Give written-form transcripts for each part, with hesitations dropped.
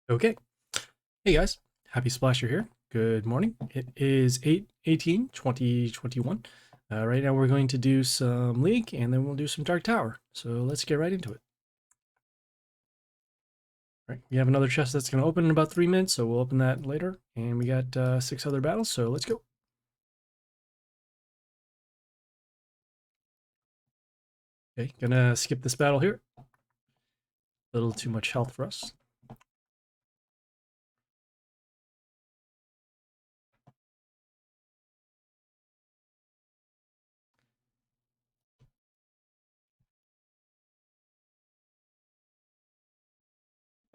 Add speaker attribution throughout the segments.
Speaker 1: Okay. Hey guys, Happysplasher here. Good morning. It is 8/18/2021. Right now we're going to do some League and then we'll do some Dark Tower. So let's get right into it. All right, we have another chest that's going to open in about 3 minutes, so we'll open that later. And we got 6 other battles, so let's go. Okay, gonna skip this battle here. A little too much health for us.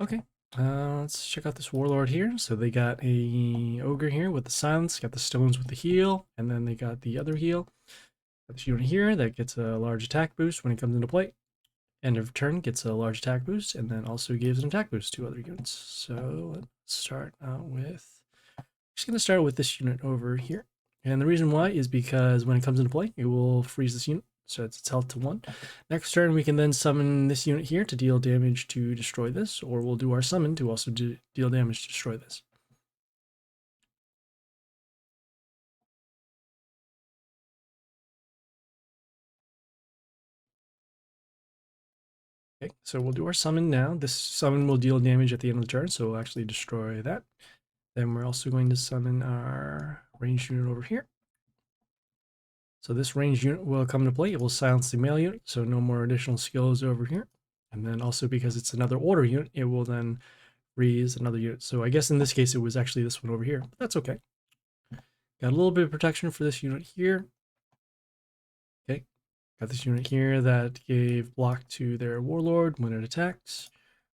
Speaker 1: Okay, let's check out this warlord here. So they got a ogre here with the silence, got the stones with the heal, and then they got the other heal. Got this unit here that gets a large attack boost when it comes into play. End of turn gets a large attack boost, and then also gives an attack boost to other units. So let's start out with, just gonna start with this unit over here. And the reason why is because when it comes into play, it will freeze this unit. So it's health to 1. Next turn, we can then summon this unit here to deal damage to destroy this, or we'll do our summon to also deal damage to destroy this. Okay, so we'll do our summon now. This summon will deal damage at the end of the turn, so we'll actually destroy that. Then we're also going to summon our ranged unit over here. So this ranged unit will come into play. It will silence the melee unit, so no more additional skills over here. And then also because it's another order unit, it will then freeze another unit. So I guess in this case, it was actually this one over here, but that's okay. Got a little bit of protection for this unit here. Okay, got this unit here that gave block to their warlord when it attacks.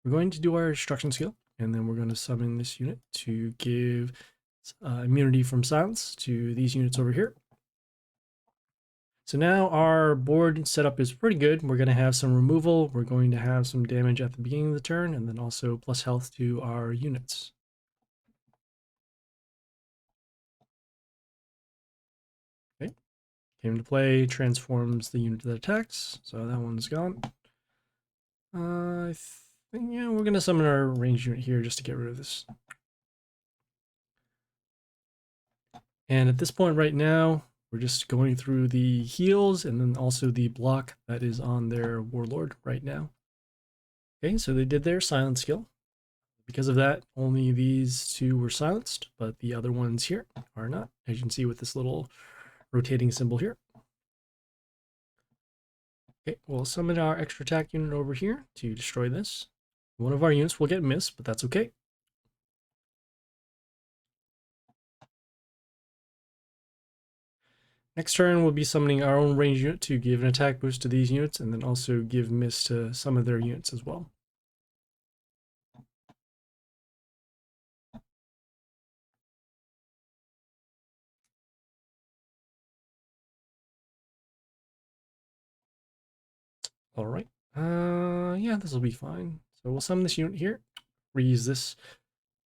Speaker 1: We're going to do our destruction skill, and then we're going to summon this unit to give immunity from silence to these units over here. So now our board setup is pretty good. We're going to have some removal. We're going to have some damage at the beginning of the turn, and then also plus health to our units. Okay. Came to play, transforms the unit that attacks. So that one's gone. I think, yeah, we're going to summon our ranged unit here just to get rid of this. And at this point right now, we're just going through the heals and then also the block that is on their warlord right now. Okay, so they did their silence skill. Because of that, only these 2 were silenced, but the other ones here are not, as you can see with this little rotating symbol here. Okay, we'll summon our extra attack unit over here to destroy this. One of our units will get missed, but that's okay. Next turn, we'll be summoning our own range unit to give an attack boost to these units, and then also give miss to some of their units as well. All right. Yeah, this will be fine. So we'll summon this unit here, reuse this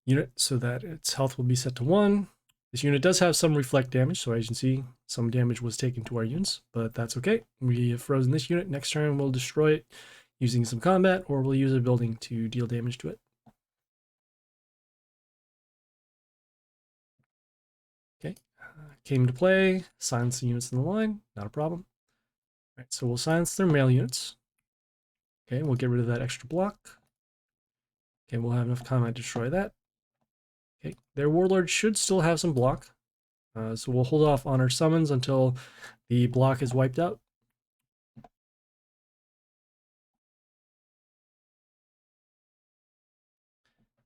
Speaker 1: unit so that its health will be set to 1. This unit does have some reflect damage, so as you can see, some damage was taken to our units, but that's okay. We have frozen this unit. Next turn, we'll destroy it using some combat, or we'll use a building to deal damage to it. Okay, came to play, silence the units in the line, not a problem. All right, so we'll silence their male units. Okay, we'll get rid of that extra block. Okay, we'll have enough combat to destroy that. Okay, their warlord should still have some block. So we'll hold off on our summons until the block is wiped out.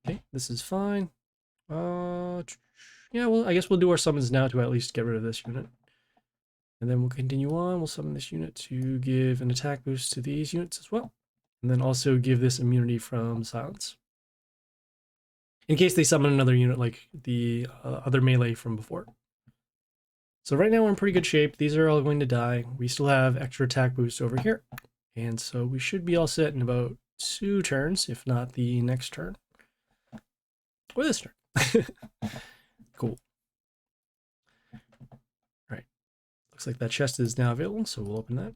Speaker 1: Okay, this is fine. Yeah, well, I guess we'll do our summons now to at least get rid of this unit. And then we'll continue on. We'll summon this unit to give an attack boost to these units as well. And then also give this immunity from silence. In case they summon another unit like the other melee from before. So right now we're in pretty good shape. These are all going to die. We still have extra attack boost over here. And so we should be all set in about 2 turns, if not the next turn. Or this turn. Cool. Alright. Looks like that chest is now available, so we'll open that.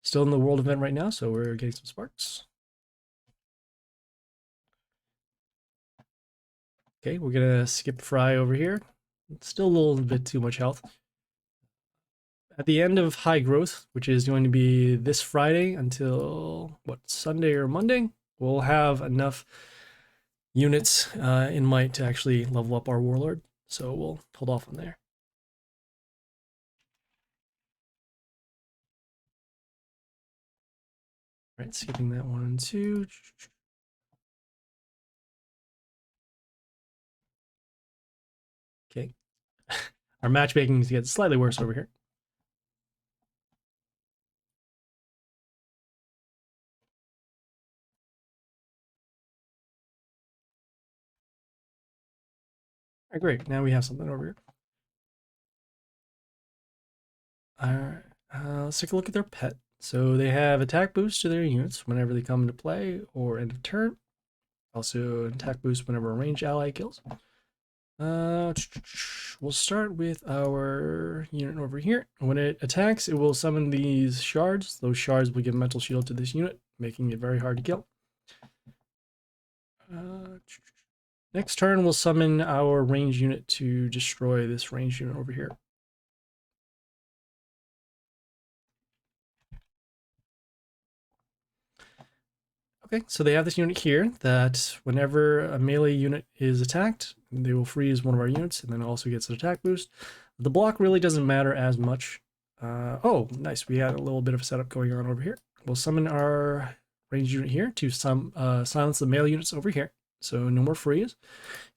Speaker 1: Still in the world event right now, so we're getting some sparks. Okay, we're gonna skip Fry over here. Still a little bit too much health. At the end of High Growth, which is going to be this Friday until, what, Sunday or Monday, we'll have enough units in Might to actually level up our Warlord. So we'll hold off on there. Right, skipping that 1 and 2. Okay. Our matchmaking is getting slightly worse over here. All right, great. Now we have something over here. All right, let's take a look at their pet. So they have attack boost to their units whenever they come into play or end of turn. Also attack boost whenever a ranged ally kills. We'll start with our unit over here. When it attacks, it will summon these shards. Those shards will give mental shield to this unit, making it very hard to kill. Next turn, we'll summon our ranged unit to destroy this ranged unit over here. Okay, so they have this unit here that whenever a melee unit is attacked, they will freeze one of our units, and then it also gets an attack boost. The block really doesn't matter as much. Oh, nice. We had a little bit of a setup going on over here. We'll summon our ranged unit here to silence the melee units over here. So no more freeze,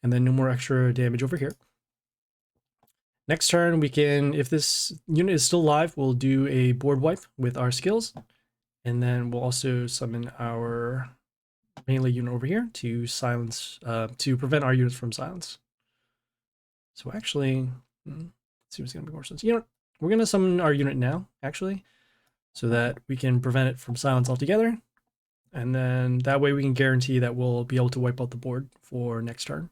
Speaker 1: and then no more extra damage over here. Next turn, we can, if this unit is still alive, we'll do a board wipe with our skills. And then we'll also summon our melee unit over here to silence, to prevent our units from silence. So actually, let's see what's going to make more sense. You know, we're going to summon our unit now, actually, so that we can prevent it from silence altogether. And then that way we can guarantee that we'll be able to wipe out the board for next turn.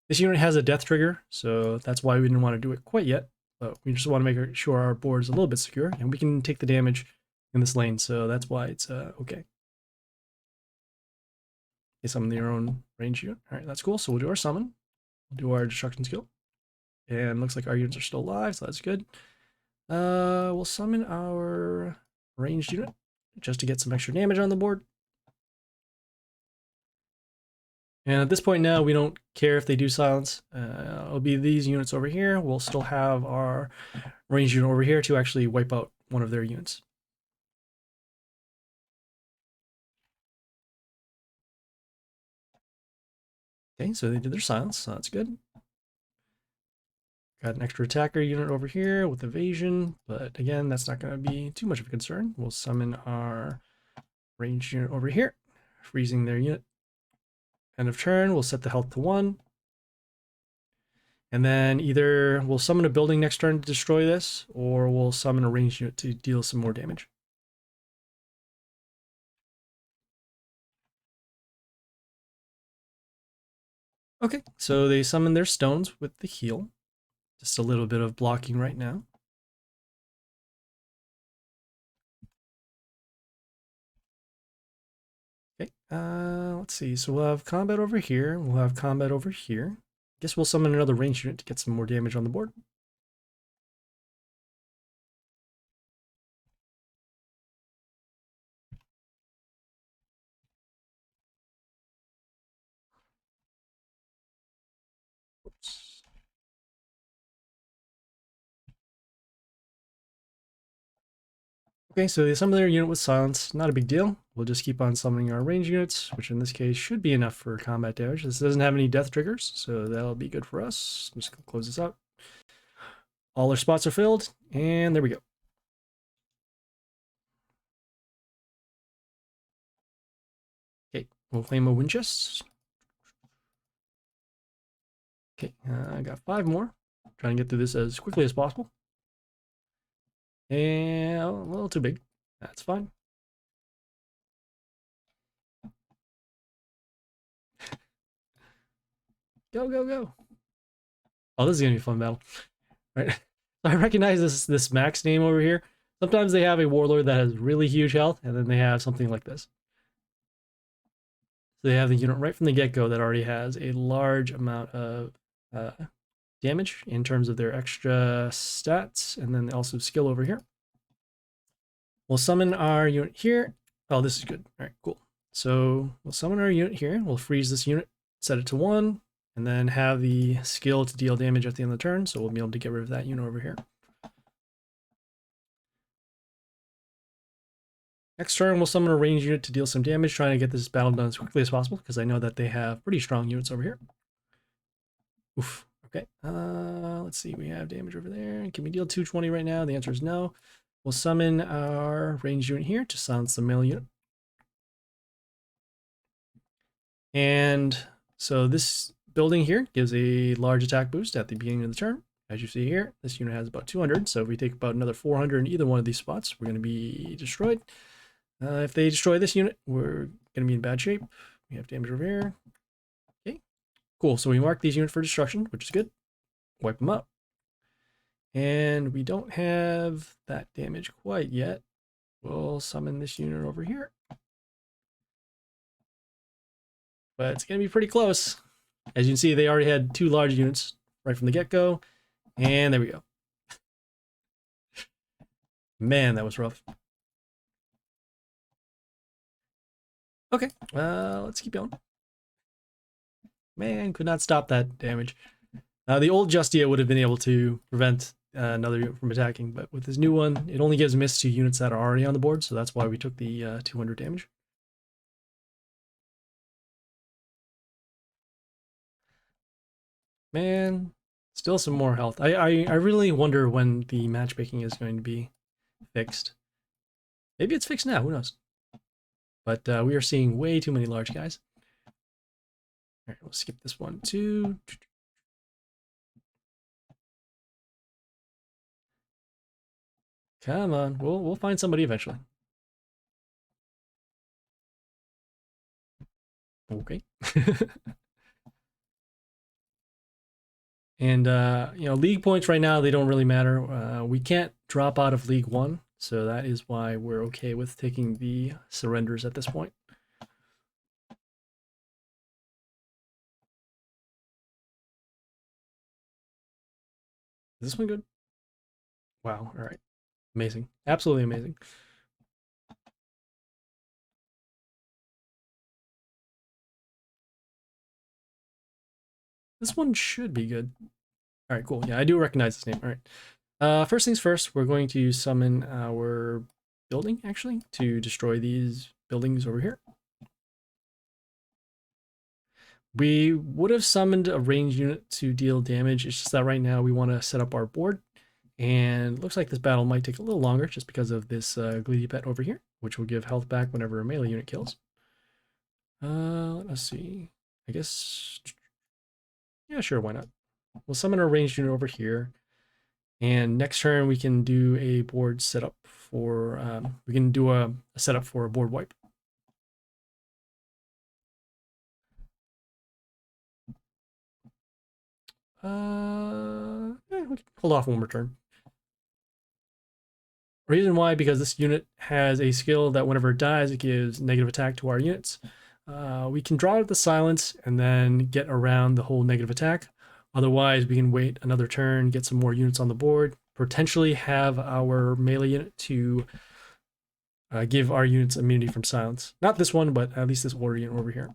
Speaker 1: This unit has a death trigger, so that's why we didn't want to do it quite yet. But we just want to make sure our board is a little bit secure, and we can take the damage in this lane, so that's why it's okay. They summon their own range unit. All right, that's cool. So we'll do our summon. We'll do our destruction skill. And looks like our units are still alive, so that's good. We'll summon our ranged unit just to get some extra damage on the board. And at this point now, we don't care if they do silence. It'll be these units over here. We'll still have our ranged unit over here to actually wipe out one of their units. Okay, so they did their silence, so that's good. Got an extra attacker unit over here with evasion, but again, that's not going to be too much of a concern. We'll summon our ranged unit over here, freezing their unit. End of turn, we'll set the health to 1. And then either we'll summon a building next turn to destroy this, or we'll summon a ranged unit to deal some more damage. Okay, so they summon their stones with the heal. Just a little bit of blocking right now. Okay, let's see. So we'll have combat over here. We'll have combat over here. Guess we'll summon another ranged unit to get some more damage on the board. Oops. Okay, so they summon their unit with silence. Not a big deal. We'll just keep on summoning our range units, which in this case should be enough for combat damage. This doesn't have any death triggers, so that'll be good for us. I'm just gonna close this out. All our spots are filled, and there we go. Okay, we'll claim a wind chest. Okay, I got 5 more. Trying to get through this as quickly as possible. And a little too big. That's fine. Go, go, go. Oh, this is gonna be a fun battle. Right. I recognize this max name over here. Sometimes they have a warlord that has really huge health, and then they have something like this. So they have the unit right from the get-go that already has a large amount of damage in terms of their extra stats, and then also skill over here. We'll summon our unit here. Oh, this is good. All right, cool. So we'll summon our unit here. We'll freeze this unit, set it to 1, and then have the skill to deal damage at the end of the turn. So we'll be able to get rid of that unit over here. Next turn, we'll summon a ranged unit to deal some damage, trying to get this battle done as quickly as possible, because I know that they have pretty strong units over here. Oof. Okay. Let's see. We have damage over there. Can we deal 220 right now? The answer is no. We'll summon our ranged unit here to silence the melee unit. And so this building here gives a large attack boost at the beginning of the turn. As you see here, this unit has about 200. So if we take about another 400 in either one of these spots, we're going to be destroyed. If they destroy this unit, we're going to be in bad shape. We have damage over here. Okay, cool. So we mark these units for destruction, which is good. Wipe them up. And we don't have that damage quite yet. We'll summon this unit over here. But it's going to be pretty close. As you can see, they already had 2 large units right from the get-go. And there we go. Man, that was rough. Okay, let's keep going. Man, could not stop that damage. The old Justia would have been able to prevent another unit from attacking, but with this new one, it only gives miss to units that are already on the board, so that's why we took the 200 damage. Man, still some more health. I really wonder when the matchmaking is going to be fixed. Maybe it's fixed now, who knows? But we are seeing way too many large guys. All right, we'll skip this one too. Come on, we'll find somebody eventually. Okay. And you know, league points right now, they don't really matter. We can't drop out of League 1, so that is why we're okay with taking the surrenders at this point. Is this one good? Wow, all right. Amazing. Absolutely amazing. This one should be good. All right, cool. Yeah, I do recognize this name. All right. First things first, we're going to summon our building, actually, to destroy these buildings over here. We would have summoned a ranged unit to deal damage. It's just that right now we want to set up our board. And it looks like this battle might take a little longer just because of this greedy pet over here, which will give health back whenever a melee unit kills. Let's see. I guess... Yeah, sure, why not? We'll summon a ranged unit over here. And next turn we can do a board setup for... we can do a setup for a board wipe. We can hold off one more turn. Reason why, because this unit has a skill that whenever it dies, it gives negative attack to our units. We can draw out the silence and then get around the whole negative attack. Otherwise, we can wait another turn, get some more units on the board, potentially have our melee unit to give our units immunity from silence. Not this one, but at least this order unit over here.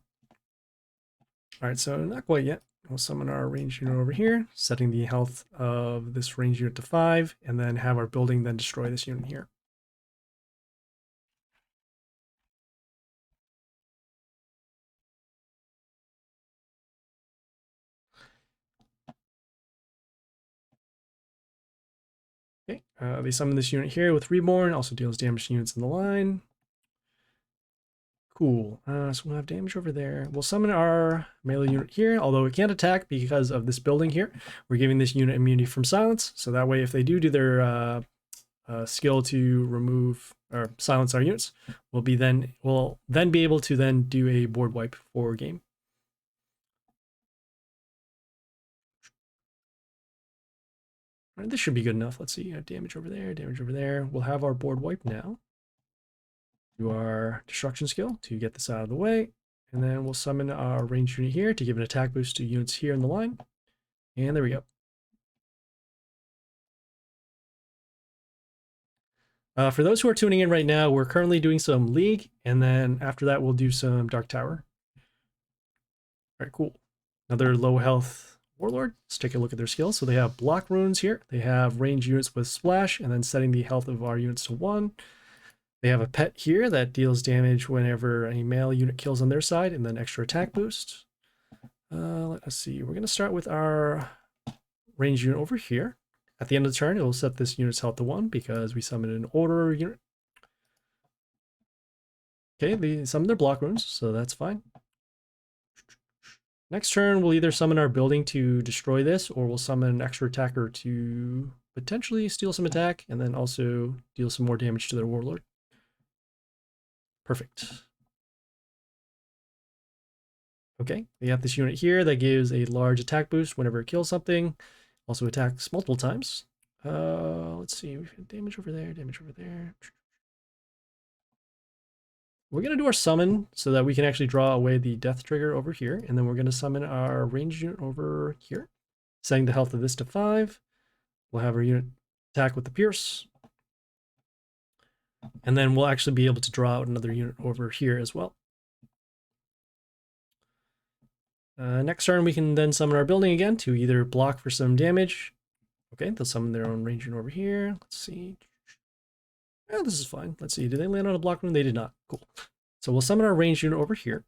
Speaker 1: All right, so not quite yet. We'll summon our ranged unit over here, setting the health of this ranged unit to 5, and then have our building then destroy this unit here. Okay, they summon this unit here with Reborn, also deals damage to units in the line. Cool. So we'll have damage over there. We'll summon our melee unit here, although it can't attack because of this building here. We're giving this unit immunity from silence, so that way if they do their skill to remove or silence our units, we'll then be able to then do a board wipe for game. All right, this should be good enough. Let's see, damage over there, damage over there. We'll have our board wipe now. Do our destruction skill to get this out of the way, And then we'll summon our ranged unit here to give an attack boost to units here in the line. And there we go. For those who are tuning in right now, we're currently doing some League, and then after that we'll do some Dark Tower. All right, cool. Another low health Warlord. Let's take a look at their skills. So they have block runes here. They have ranged units with splash, and then setting the health of our units to 1. They have a pet here that deals damage whenever a melee unit kills on their side, and then extra attack boost. Let us see. We're going to start with our ranged unit over here. At the end of the turn, it will set this unit's health to 1 because we summon an order unit. Okay, they summon their block runes, so that's fine. Next turn, we'll either summon our building to destroy this, or we'll summon an extra attacker to potentially steal some attack, and then also deal some more damage to their warlord. Perfect. Okay, we have this unit here that gives a large attack boost whenever it kills something. Also attacks multiple times. Let's see, we've got damage over there, damage over there. We're going to do our summon so that we can actually draw away the death trigger over here. And then we're going to summon our ranged unit over here, setting the health of this to 5. We'll have our unit attack with the pierce. And then we'll actually be able to draw out another unit over here as well. Next turn, we can then summon our building again to either block for some damage. Okay, they'll summon their own ranged unit over here. Let's see. Oh, this is fine. Let's see. Did they land on a block rune? They did not. Cool. So we'll summon our ranged unit over here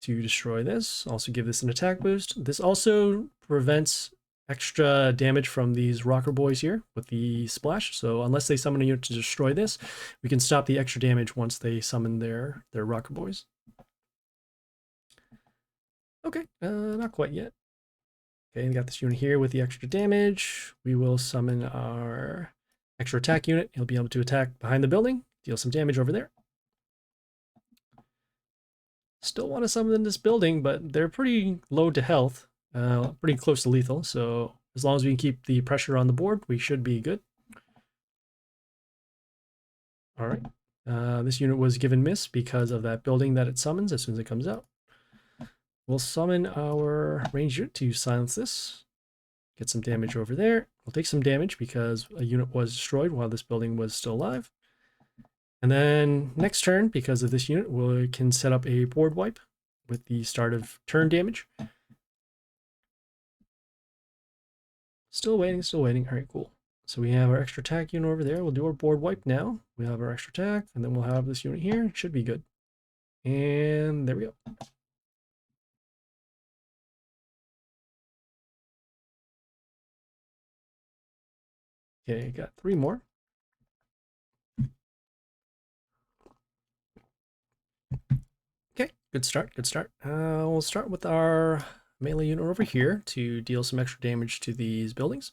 Speaker 1: to destroy this. Also give this an attack boost. This also prevents extra damage from these rocker boys here with the splash. So unless they summon a unit to destroy this, we can stop the extra damage once they summon their rocker boys. Okay, not quite yet. Okay, we got this unit here with the extra damage. We will summon our extra attack unit. He'll be able to attack behind the building, deal some damage over there. Still want to summon this building, but they're pretty low to health, pretty close to lethal. So as long as we can keep the pressure on the board, we should be good. All right. This unit was given miss because of that building that it summons as soon as it comes out. We'll summon our ranged unit to silence this. Get some damage over there. We'll take some damage because a unit was destroyed while this building was still alive. And then next turn, because of this unit, we can set up a board wipe with the start of turn damage. Still waiting, still waiting. All right, cool. So we have our extra attack unit over there. We'll do our board wipe now. We have our extra attack, and then we'll have this unit here. It should be good. And there we go. Okay, got 3 more. Okay, good start, good start. We'll start with our melee unit over here to deal some extra damage to these buildings.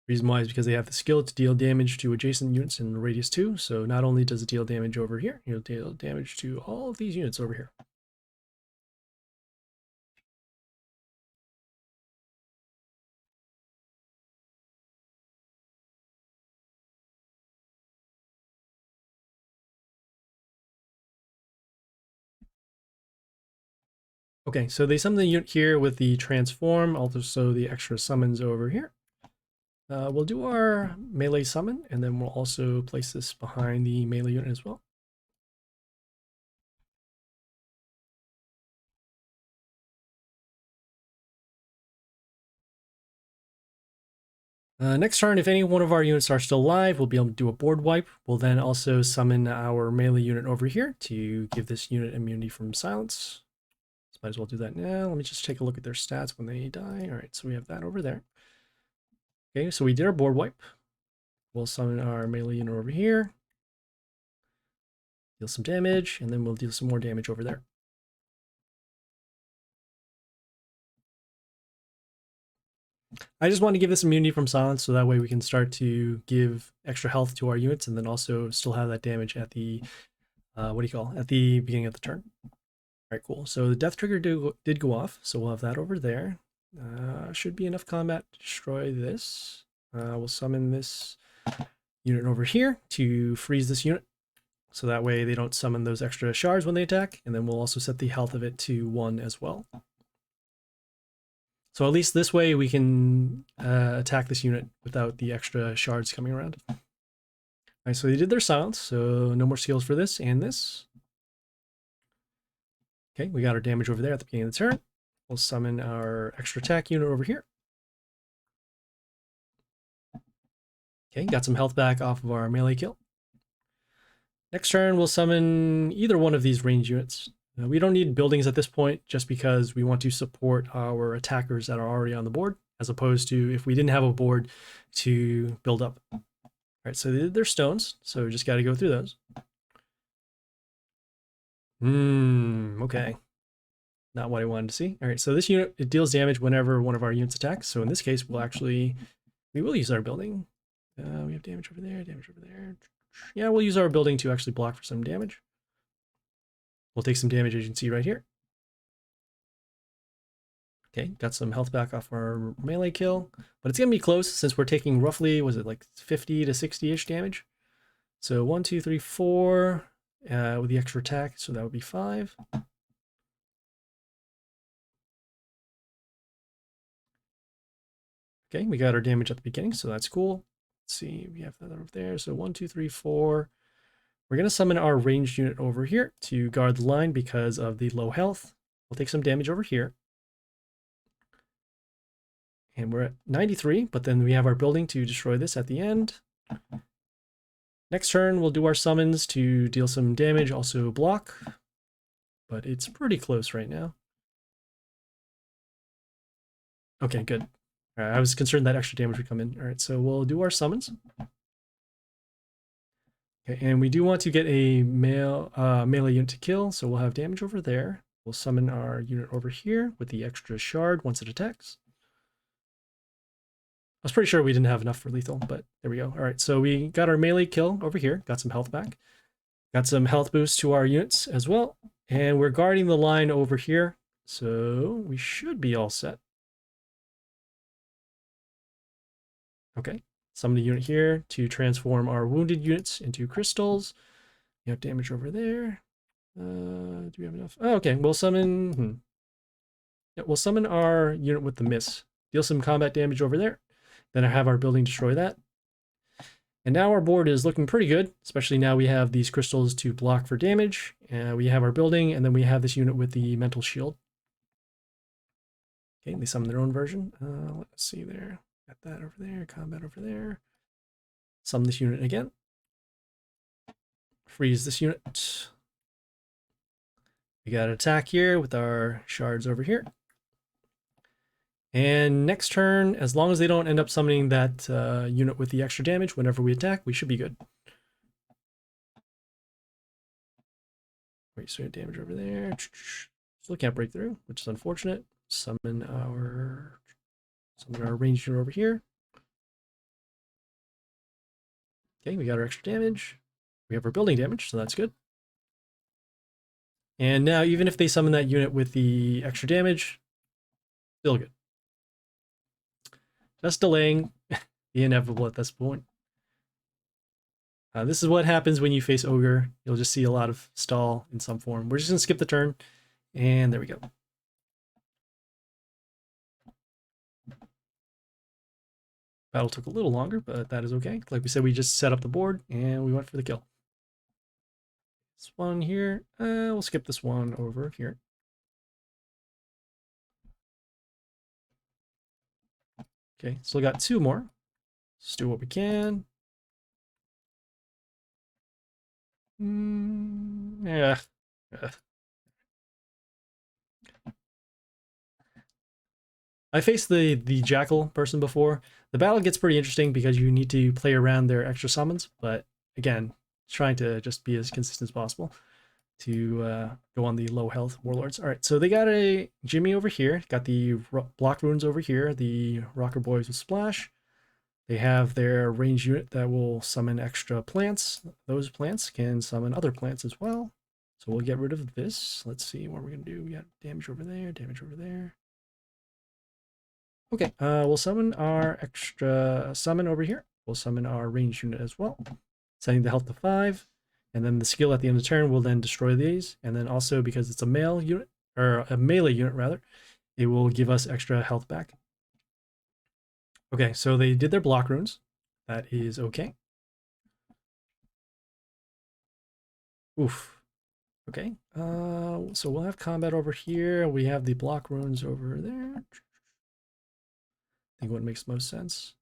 Speaker 1: Reason why is because they have the skill to deal damage to adjacent units in radius 2. So not only does it deal damage over here, it'll deal damage to all of these units over here. Okay, so they summon the unit here with the transform, also the extra summons over here. We'll do our melee summon, and then we'll also place this behind the melee unit as well. Next turn, if any one of our units are still alive, we'll be able to do a board wipe. We'll then also summon our melee unit over here to give this unit immunity from silence. So might as well do that now. Let me just take a look at their stats when they die. All right, so we have that over there. Okay, so we did our board wipe. We'll summon our melee unit over here. Deal some damage, and then we'll deal some more damage over there. I just want to give this immunity from silence so that way we can start to give extra health to our units and then also still have that damage at the, at the beginning of the turn. All right, cool. So the death trigger did go off, so we'll have that over there. Should be enough combat to destroy this. We'll summon this unit over here to freeze this unit. So that way they don't summon those extra shards when they attack. And then we'll also set the health of it to 1 as well. So at least this way we can attack this unit without the extra shards coming around. All right, so they did their silence, so no more skills for this and this. Okay, we got our damage over there at the beginning of the turn. We'll summon our extra attack unit over here. Okay, got some health back off of our melee kill. Next turn, we'll summon either one of these range units. We don't need buildings at this point just because we want to support our attackers that are already on the board, as opposed to if we didn't have a board to build up. All right, so they're stones, so we just got to go through those. Okay. Not what I wanted to see. All right, so this unit, it deals damage whenever one of our units attacks. So in this case, we will use our building. We have damage over there, damage over there. Yeah, we'll use our building to actually block for some damage. We'll take some damage, as you can see right here. Okay, got some health back off our melee kill, but it's gonna be close since we're taking roughly, was it like 50 to 60-ish damage? So 1, 2, 3, 4 with the extra attack, so that would be 5. Okay, we got our damage at the beginning, so that's cool. Let's see, we have that over there. So 1, 2, 3, 4. We're going to summon our ranged unit over here to guard the line because of the low health. We'll take some damage over here. And we're at 93, but then we have our building to destroy this at the end. Next turn, we'll do our summons to deal some damage, also block. But it's pretty close right now. Okay, good. All right, I was concerned that extra damage would come in. All right, so we'll do our summons. Okay, and we do want to get a melee unit to kill, so we'll have damage over there. We'll summon our unit over here with the extra shard once it attacks. I was pretty sure we didn't have enough for lethal, but there we go. All right, so we got our melee kill over here, got some health back. Got some health boost to our units as well. And we're guarding the line over here, so we should be all set. Okay, summon the unit here to transform our wounded units into crystals. We have damage over there. Do we have enough? Oh, okay, we'll summon... Yeah, we'll summon our unit with the miss. Deal some combat damage over there. Then I have our building destroy that. And now our board is looking pretty good, especially now we have these crystals to block for damage. We have our building, and then we have this unit with the mental shield. Okay, they summon their own version. Let's see there. Got that over there, combat over there. Summon this unit again. Freeze this unit. We got an attack here with our shards over here. And next turn, as long as they don't end up summoning that unit with the extra damage whenever we attack, we should be good. Wait, so we have damage over there. Still can't break through, which is unfortunate. Summon our ranged unit over here. Okay, we got our extra damage. We have our building damage, so that's good. And now, even if they summon that unit with the extra damage, still good. Just delaying the inevitable at this point. This is what happens when you face Ogre. You'll just see a lot of stall in some form. We're just going to skip the turn, and there we go. Battle took a little longer, but that is okay. Like we said, we just set up the board, and we went for the kill. This one here, we'll skip this one over here. Okay, still got 2 more. Let's do what we can. Yeah. I faced the Jackal person before. The battle gets pretty interesting because you need to play around their extra summons, but again, trying to just be as consistent as possible to go on the low health warlords. All right, so they got a Jimmy over here, got the block runes over here, the rocker boys with splash. They have their range unit that will summon extra plants. Those plants can summon other plants as well. So we'll get rid of this. Let's see what we're gonna do. We got damage over there, damage over there. Okay, we'll summon our extra summon over here. We'll summon our range unit as well, setting the health to 5. And then the skill at the end of the turn will then destroy these. And then also because it's a melee unit, or a melee unit rather, it will give us extra health back. Okay, so they did their block runes. That is okay. Oof. Okay. So we'll have combat over here. We have the block runes over there. I think what makes most sense.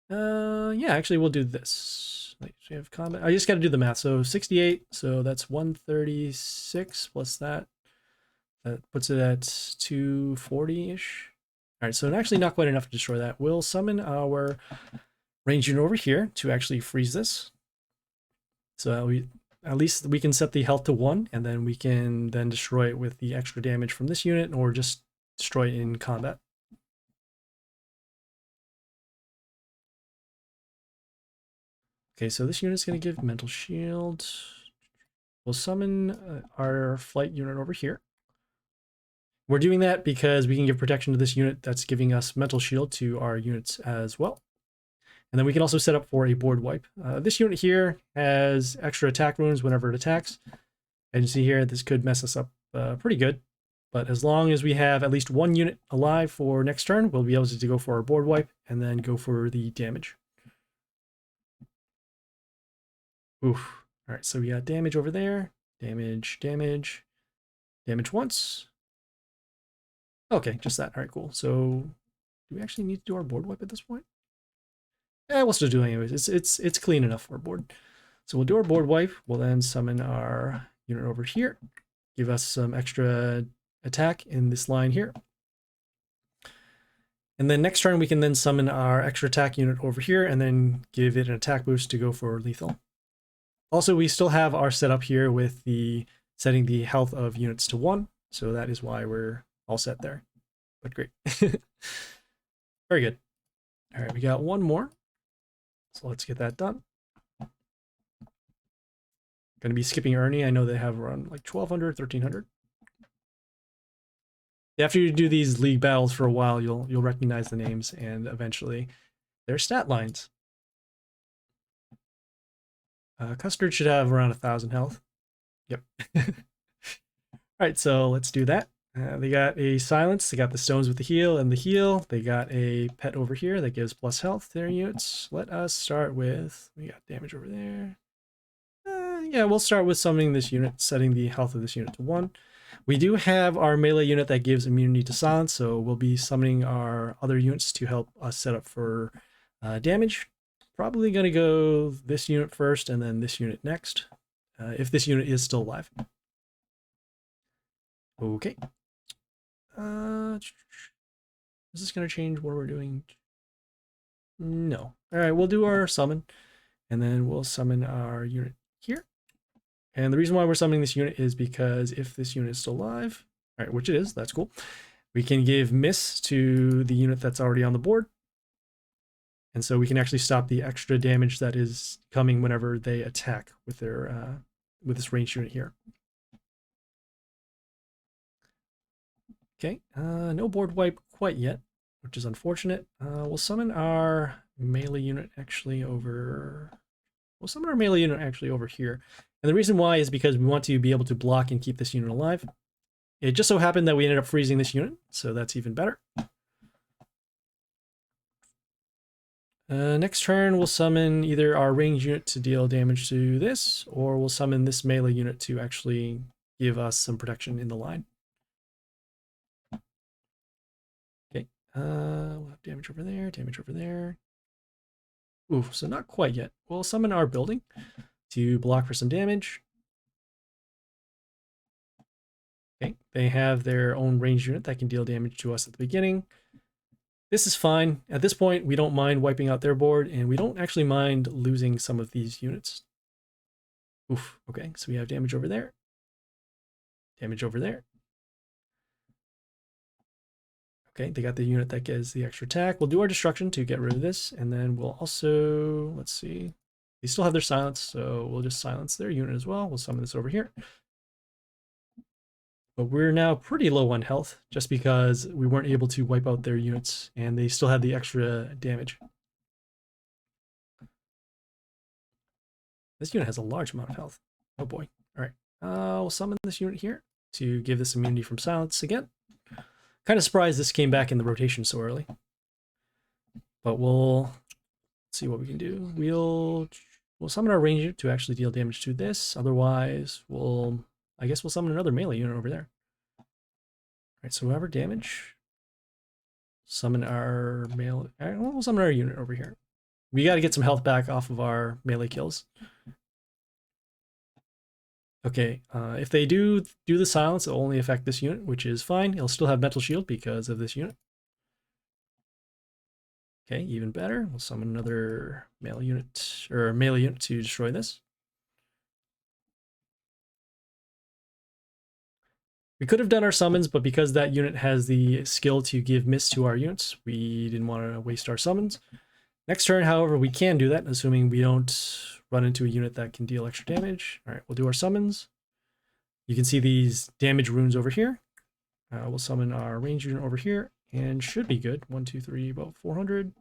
Speaker 1: Yeah, actually we'll do this. Like, we have combat. I just got to do the math. So 68. So that's 136 plus that. That puts it at 240-ish. All right, so actually not quite enough to destroy that. We'll summon our range unit over here to actually freeze this. So at least we can set the health to 1, and then we can then destroy it with the extra damage from this unit, or just destroy it in combat. Okay, so this unit's going to give mental shield. We'll summon our flight unit over here. We're doing that because we can give protection to this unit that's giving us mental shield to our units as well. And then we can also set up for a board wipe. This unit here has extra attack runes whenever it attacks. And you see here, this could mess us up pretty good. But as long as we have at least one unit alive for next turn, we'll be able to go for our board wipe and then go for the damage. Oof. All right, so we got damage over there. Damage, damage, damage once. Okay, just that. All right, cool. So do we actually need to do our board wipe at this point? Yeah, we'll still do it anyways. It's clean enough for a board. So we'll do our board wipe. We'll then summon our unit over here. Give us some extra attack in this line here. And then next turn we can then summon our extra attack unit over here and then give it an attack boost to go for lethal. Also, we still have our setup here with the setting the health of units to 1. So that is why we're all set there. But great. Very good. All right, we got one more. So let's get that done. Going to be skipping Ernie. I know they have around like 1200, 1300. After you do these league battles for a while, you'll recognize the names and eventually their stat lines. Custard should have around 1000 health. Yep. All right, so let's do that. They got a silence. They got the stones with the heal and the heal. They got a pet over here that gives plus health to their units. Let us start with, we got damage over there. Yeah, we'll start with summoning this unit, setting the health of this unit to 1. We do have our melee unit that gives immunity to silence, so we'll be summoning our other units to help us set up for damage. Probably going to go this unit first and then this unit next, if this unit is still alive. Okay. Is this going to change what we're doing? No. All right, we'll do our summon, and then we'll summon our unit here. And the reason why we're summoning this unit is because if this unit is still alive, all right, which it is, that's cool, we can give miss to the unit that's already on the board. And so we can actually stop the extra damage that is coming whenever they attack with their with this ranged unit here. Okay, no board wipe quite yet, which is unfortunate. We'll summon our melee unit actually over. We'll summon our melee unit actually over here. And the reason why is because we want to be able to block and keep this unit alive. It just so happened that we ended up freezing this unit, so that's even better. Next turn, we'll summon either our ranged unit to deal damage to this, or we'll summon this melee unit to actually give us some protection in the line. Okay, we'll have damage over there, damage over there. Oof, so not quite yet. We'll summon our building to block for some damage. Okay, they have their own ranged unit that can deal damage to us at the beginning. This is fine. At this point, we don't mind wiping out their board, and we don't actually mind losing some of these units. Oof, okay, so we have damage over there. Damage over there. Okay, they got the unit that gets the extra attack. We'll do our destruction to get rid of this, and then we'll also, let's see. They still have their silence, so we'll just silence their unit as well. We'll summon this over here. But we're now pretty low on health, just because we weren't able to wipe out their units, and they still have the extra damage. This unit has a large amount of health. Oh boy. All right. We'll summon this unit here to give this immunity from silence again. Kind of surprised this came back in the rotation so early. But we'll see what we can do. We'll summon our range unit to actually deal damage to this. Otherwise, I guess we'll summon another melee unit over there. All right, so whoever damage, summon our melee. We'll summon our unit over here. We got to get some health back off of our melee kills. Okay, if they do the silence, it'll only affect this unit, which is fine. It'll still have mental shield because of this unit. Okay, even better. We'll summon another melee unit to destroy this. We could have done our summons, but because that unit has the skill to give miss to our units, we didn't want to waste our summons. Next turn, however, we can do that, assuming we don't run into a unit that can deal extra damage. All right, we'll do our summons. You can see these damage runes over here. We'll summon our range unit over here, and should be good. 1, 2, 3, about 400.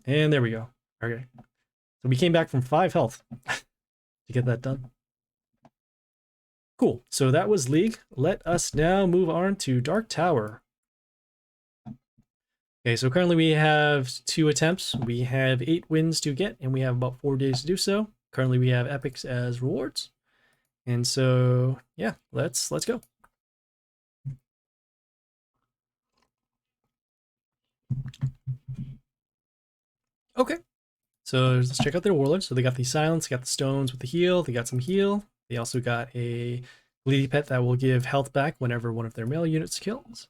Speaker 1: And there we go. Okay. So we came back from 5 health to get that done. Cool. So that was League. Let us now move on to Dark Tower. Okay, so currently we have 2 attempts. We have 8 wins to get, and we have about 4 days to do so. Currently we have epics as rewards. And so, yeah, let's go. Okay, so let's check out their warlords. So they got the silence, got the stones with the heal, they got some heal. They also got a bleedy pet that will give health back whenever one of their melee units kills.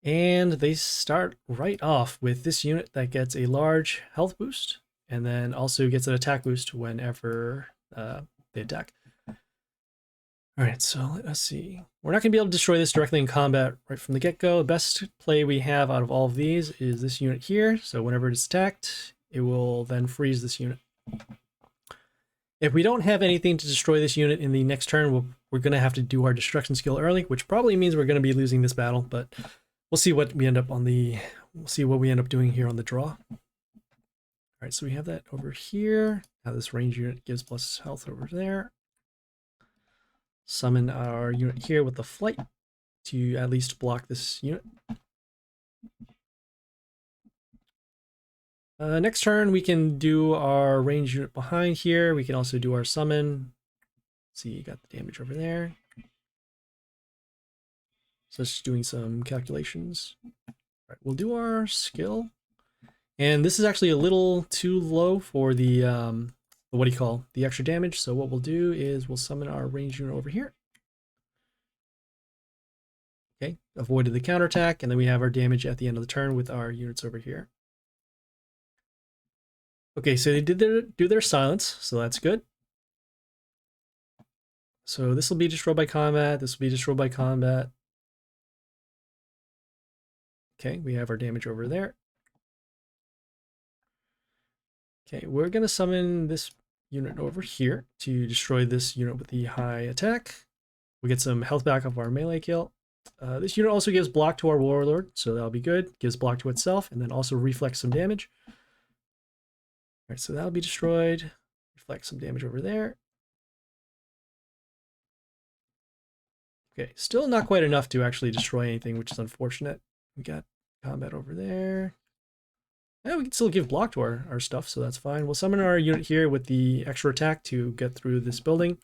Speaker 1: And they start right off with this unit that gets a large health boost, and then also gets an attack boost whenever they attack. All right, so let us see. We're not going to be able to destroy this directly in combat right from the get-go. The best play we have out of all of these is this unit here. So whenever it's attacked, it will then freeze this unit. If we don't have anything to destroy this unit in the next turn, we're going to have to do our destruction skill early, which probably means we're going to be losing this battle, but we'll see what we end up doing here on the draw. All right, so we have that over here. Now this range unit gives plus health over there. Summon our unit here with the flight to at least block this unit. Next turn, we can do our range unit behind here. We can also do our summon. See, you got the damage over there. So it's just doing some calculations. All right, we'll do our skill. And this is actually a little too low for the the extra damage. So what we'll do is we'll summon our range unit over here. Okay, avoided the counterattack, and then we have our damage at the end of the turn with our units over here. Okay, so they did do their silence, so that's good. So this will be destroyed by combat, this will be destroyed by combat. Okay, we have our damage over there. Okay, we're going to summon this unit over here to destroy this unit with the high attack. We get some health back off our melee kill. This unit also gives block to our warlord, so that'll be good. Gives block to itself, and then also reflects some damage. All right, so that'll be destroyed. Reflect some damage over there. Okay, still not quite enough to actually destroy anything, which is unfortunate. We got combat over there. Yeah, we can still give block to our stuff, so that's fine. We'll summon our unit here with the extra attack to get through this building.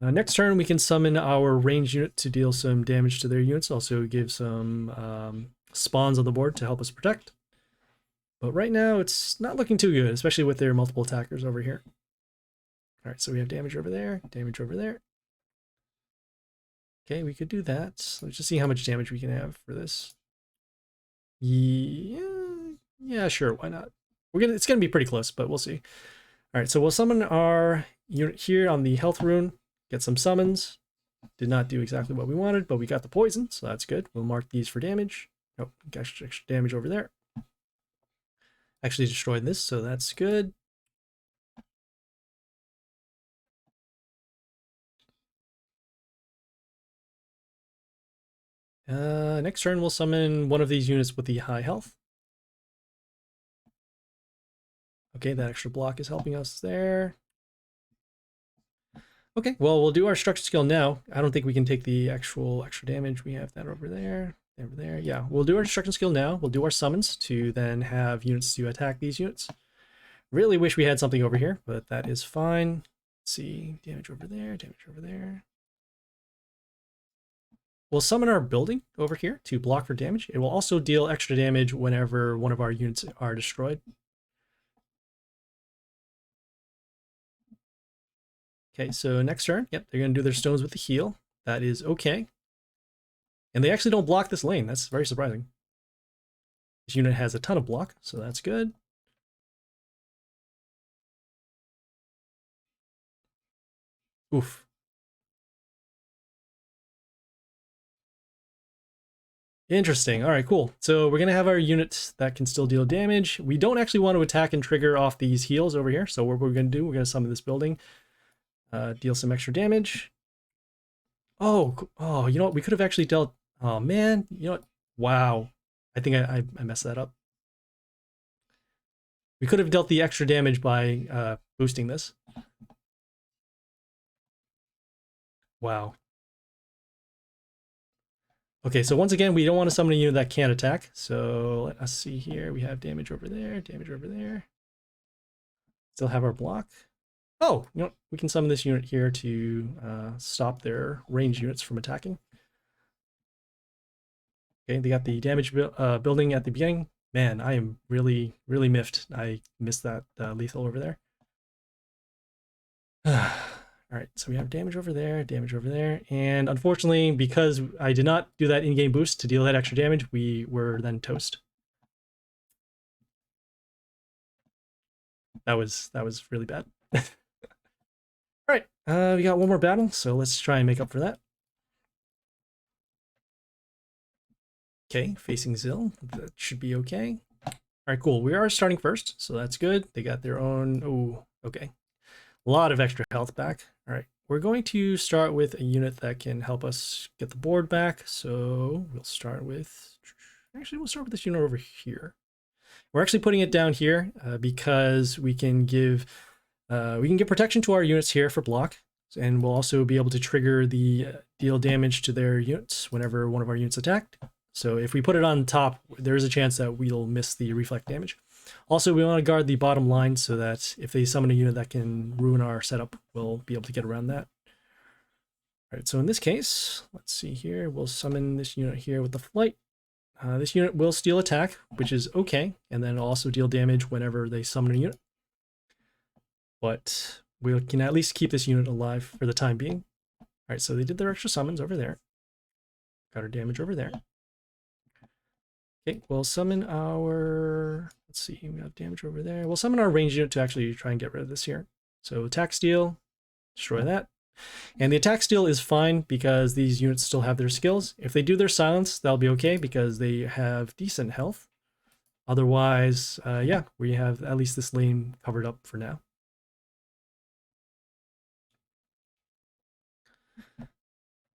Speaker 1: Next turn, we can summon our ranged unit to deal some damage to their units. Also give some spawns on the board to help us protect. But right now, it's not looking too good, especially with their multiple attackers over here. All right, so we have damage over there, damage over there. Okay, we could do that. Let's just see how much damage we can have for this. Yeah, sure, why not? It's gonna be pretty close, but we'll see. All right, so we'll summon our unit here on the health rune, get some summons. Did not do exactly what we wanted, but we got the poison, so that's good. We'll mark these for damage. Oh, got extra damage over there. Actually destroyed this, so that's good. Next turn, we'll summon one of these units with the high health. Okay, that extra block is helping us there. Okay, well, we'll do our structure skill now. I don't think we can take the actual extra damage. We have that over there, over there. Yeah, we'll do our destruction skill now. We'll do our summons to then have units to attack these units. Really wish we had something over here, but that is fine. Let's see, damage over there, damage over there. We'll summon our building over here to block for damage. It will also deal extra damage whenever one of our units are destroyed. Okay, so next turn, yep, they're going to do their stones with the heal. That is okay. And they actually don't block this lane. That's very surprising. This unit has a ton of block, so that's good. Oof. Interesting. All right, cool. So we're going to have our units that can still deal damage. We don't actually want to attack and trigger off these heals over here. So what we're going to do, we're going to summon this building, deal some extra damage. Oh, you know what? We could have actually dealt... Oh, man. You know what? Wow. I think I messed that up. We could have dealt the extra damage by boosting this. Wow. Okay, so once again, we don't want to summon a unit that can't attack. So let us see here. We have damage over there, damage over there. Still have our block. Oh, you know what? We can summon this unit here to stop their ranged units from attacking. Okay, they got the damage building at the beginning. Man, I am really, really miffed. I missed that lethal over there. All right, so we have damage over there, and unfortunately, because I did not do that in-game boost to deal that extra damage, we were then toast. That was really bad. All right, we got one more battle, so let's try and make up for that. Okay, facing Zill, that should be okay. All right, cool. We are starting first, so that's good. They got their own. Oh, okay. A lot of extra health back. All right, we're going to start with a unit that can help us get the board back. So we'll start with, actually, we'll start with this unit over here. We're actually putting it down here because we can give protection to our units here for block, and we'll also be able to trigger the deal damage to their units whenever one of our units attacked. So if we put it on top, there is a chance that we'll miss the reflect damage. Also, we want to guard the bottom line so that if they summon a unit that can ruin our setup, we'll be able to get around that. All right, so in this case, let's see here. We'll summon this unit here with the flight. This unit will steal attack, which is okay, and then also deal damage whenever they summon a unit. But we can at least keep this unit alive for the time being. All right, so they did their extra summons over there. Got our damage over there. Okay, we'll summon our, let's see, we have damage over there. We'll summon our ranged unit to actually try and get rid of this here. So attack steal, destroy that. And the attack steal is fine because these units still have their skills. If they do their silence, that'll be okay because they have decent health. Otherwise, yeah, we have at least this lane covered up for now.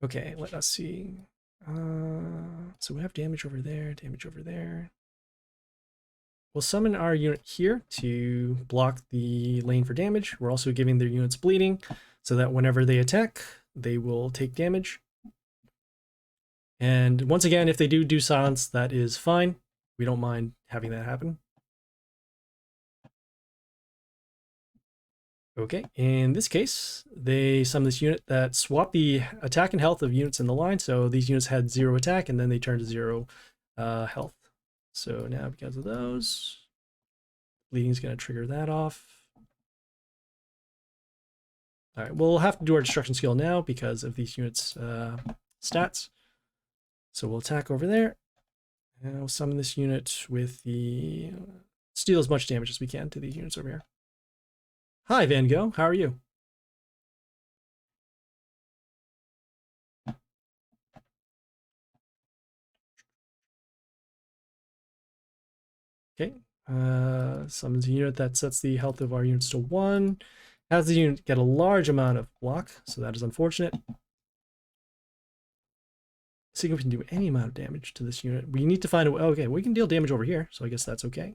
Speaker 1: Okay, let us see. So we have damage over there, damage over there. We'll summon our unit here to block the lane for damage. We're also giving their units bleeding so that whenever they attack, they will take damage. And once again, if they do silence, that is fine. We don't mind having that happen. Okay, in this case, they summon this unit that swapped the attack and health of units in the line. So these units had 0 attack, and then they turned to 0 health. So now because of those, bleeding is going to trigger that off. All right, we'll have to do our destruction skill now because of these units' stats. So we'll attack over there, and we'll summon this unit with the... steal as much damage as we can to these units over here. Hi, Van Gogh. How are you? Okay. Summons a unit that sets the health of our units to 1. Has the unit get a large amount of block, so that is unfortunate. See if we can do any amount of damage to this unit. We need to find a way. Okay, we can deal damage over here, so I guess that's okay.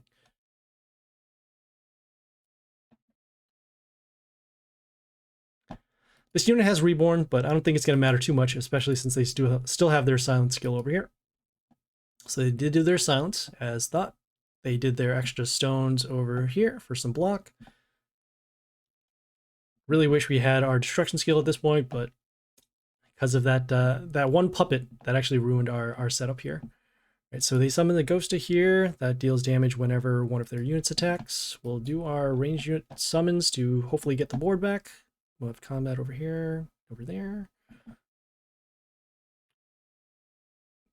Speaker 1: This unit has Reborn, but I don't think it's going to matter too much, especially since they still have their silence skill over here. So they did do their silence, as thought. They did their extra stones over here for some block. Really wish we had our destruction skill at this point, but because of that that one puppet, that actually ruined our setup here. Right, so they summon the ghost to here. That deals damage whenever one of their units attacks. We'll do our ranged unit summons to hopefully get the board back. We'll have combat over here, over there.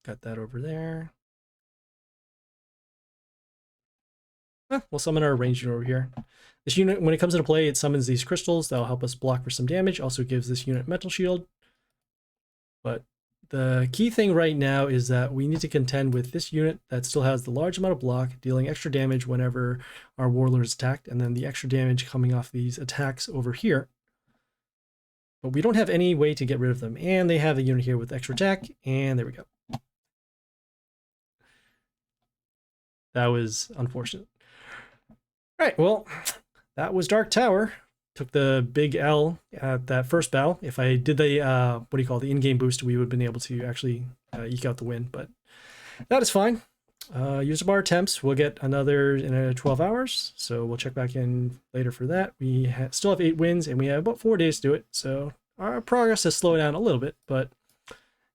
Speaker 1: Got that over there. We'll summon our ranged unit over here. This unit, when it comes into play, it summons these crystals. That'll help us block for some damage. Also gives this unit mental shield. But the key thing right now is that we need to contend with this unit that still has the large amount of block, dealing extra damage whenever our warlord is attacked, and then the extra damage coming off these attacks over here. But we don't have any way to get rid of them. And they have a unit here with extra attack, and there we go. That was unfortunate. All right, well, that was Dark Tower. Took the big L at that first battle. If I did the, the in-game boost, we would have been able to actually eke out the win, but that is fine. Use up our attempts. We'll get another in 12 hours, so we'll check back in later for that. We still have 8 wins, and we have about 4 days to do it, so our progress has slowed down a little bit, but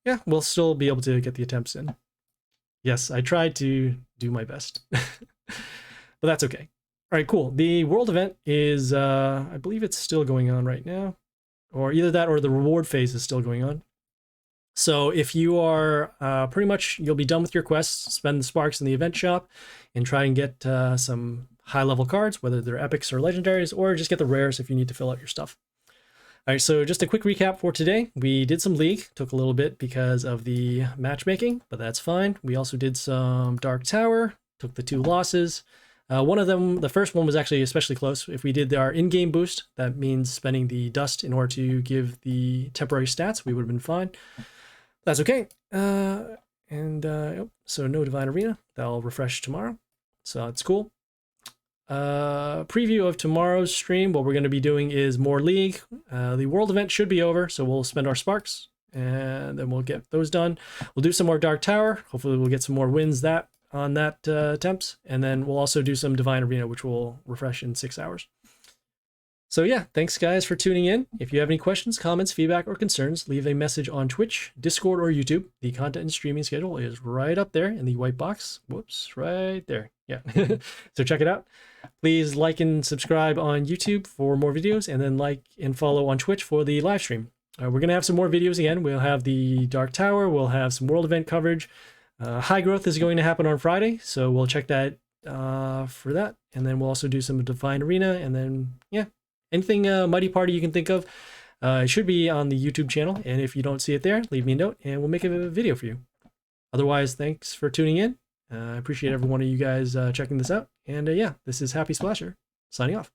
Speaker 1: yeah, we'll still be able to get the attempts in. Yes, I tried to do my best, but that's okay. All right, cool. The world event is, I believe it's still going on right now, or either that or the reward phase is still going on. So if you are pretty much, you'll be done with your quests, spend the sparks in the event shop and try and get some high level cards, whether they're epics or legendaries, or just get the rares if you need to fill out your stuff. All right, so just a quick recap for today. We did some League, took a little bit because of the matchmaking, but that's fine. We also did some Dark Tower, took the 2 losses. One of them, the first one was actually especially close. If we did our in-game boost, that means spending the dust in order to give the temporary stats, we would have been fine. That's okay. So no Divine Arena. That'll refresh tomorrow. So that's cool. Preview of tomorrow's stream. What we're going to be doing is more League. The world event should be over, so we'll spend our sparks, and then we'll get those done. We'll do some more Dark Tower. Hopefully we'll get some more wins on that attempts, and then we'll also do some Divine Arena, which will refresh in 6 hours. So yeah, thanks guys for tuning in. If you have any questions, comments, feedback, or concerns, leave a message on Twitch, Discord, or YouTube. The content and streaming schedule is right up there in the white box. Whoops, right there. Yeah, so check it out. Please like and subscribe on YouTube for more videos, and then like and follow on Twitch for the live stream. We're going to have some more videos again. We'll have the Dark Tower, we'll have some world event coverage. High growth is going to happen on Friday, so we'll check that for that, and then we'll also do some Divine Arena, and then yeah, anything Mighty Party you can think of. It should be on the YouTube channel, and if you don't see it there, leave me a note and we'll make a video for you. Otherwise, thanks for tuning in. I appreciate every one of you guys checking this out, and yeah, this is Happysplasher signing off.